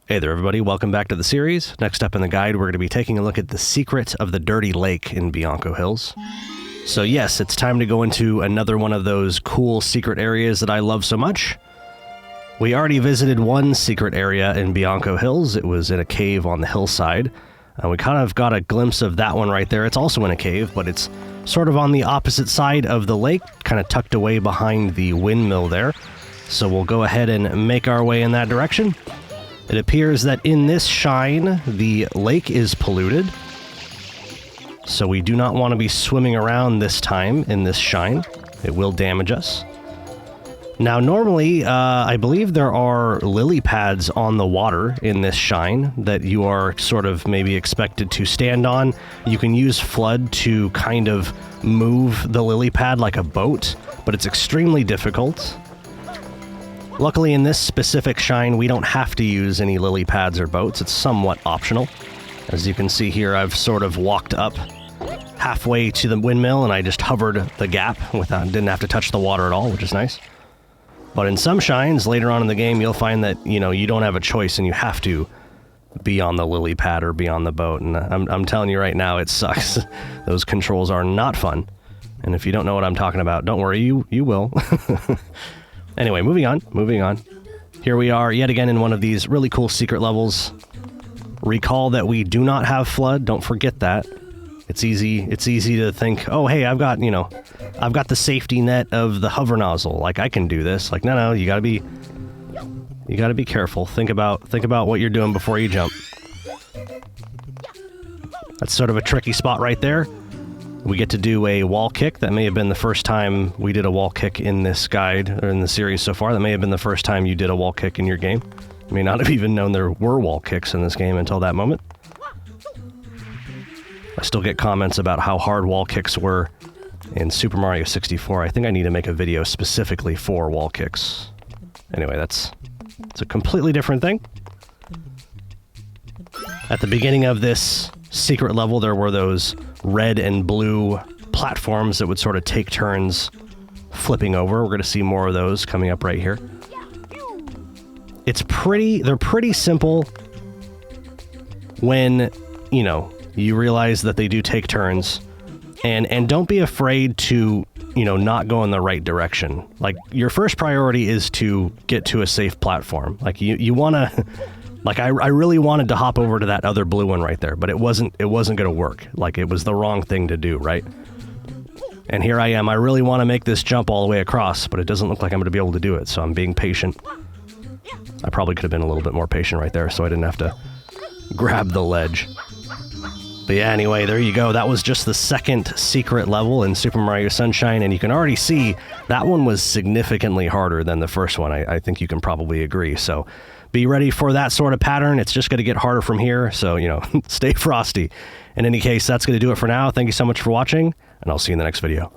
Hey there everybody, welcome back to the series. Next up in the guide, we're going to be taking a look at the secret of the dirty lake in Bianco Hills. So yes, it's time to go into another one of those cool secret areas that I love so much. We already visited one secret area in Bianco Hills. It was in a cave on the hillside. We kind of got a glimpse of that one right there. It's also in a cave, but it's sort of on the opposite side of the lake, kind of tucked away behind the windmill there. So we'll go ahead and make our way in that direction. It appears that in this shine, the lake is polluted. So we do not want to be swimming around this time in this shine. It will damage us. Now, normally, I believe there are lily pads on the water in this shine that you are sort of maybe expected to stand on. You can use FLUDD to kind of move the lily pad like a boat, but it's extremely difficult. Luckily, in this specific shine, we don't have to use any lily pads or boats. It's somewhat optional. As you can see here, I've sort of walked up halfway to the windmill, and I just hovered the gap didn't have to touch the water at all, which is nice. But in some shines, later on in the game, you'll find that, you don't have a choice, and you have to be on the lily pad or be on the boat. And I'm telling you right now, it sucks. Those controls are not fun. And if you don't know what I'm talking about, don't worry, you will. Anyway, moving on. Here we are yet again in one of these really cool secret levels. Recall that we do not have FLUDD. Don't forget that. It's easy to think, oh, hey, I've got the safety net of the hover nozzle. Like, I can do this. Like, no, you gotta be careful. Think about what you're doing before you jump. That's sort of a tricky spot right there. We get to do a wall kick. That may have been the first time we did a wall kick in this guide, or in the series so far. That may have been the first time you did a wall kick in your game. You may not have even known there were wall kicks in this game until that moment. I still get comments about how hard wall kicks were in Super Mario 64. I think I need to make a video specifically for wall kicks. Anyway, it's a completely different thing. At the beginning of this secret level, there were those red and blue platforms that would sort of take turns flipping over. We're going to see more of those coming up right here. They're pretty simple when, you realize that they do take turns. And don't be afraid to, not go in the right direction. Like, your first priority is to get to a safe platform. Like, you want to... Like, I really wanted to hop over to that other blue one right there, but it wasn't going to work. Like, it was the wrong thing to do, right? And here I am. I really want to make this jump all the way across, but it doesn't look like I'm going to be able to do it, so I'm being patient. I probably could have been a little bit more patient right there, so I didn't have to grab the ledge. But yeah, anyway, there you go. That was just the second secret level in Super Mario Sunshine, and you can already see that one was significantly harder than the first one. I think you can probably agree, so... Be ready for that sort of pattern. It's just going to get harder from here, so, stay frosty. In any case, that's going to do it for now. Thank you so much for watching, and I'll see you in the next video.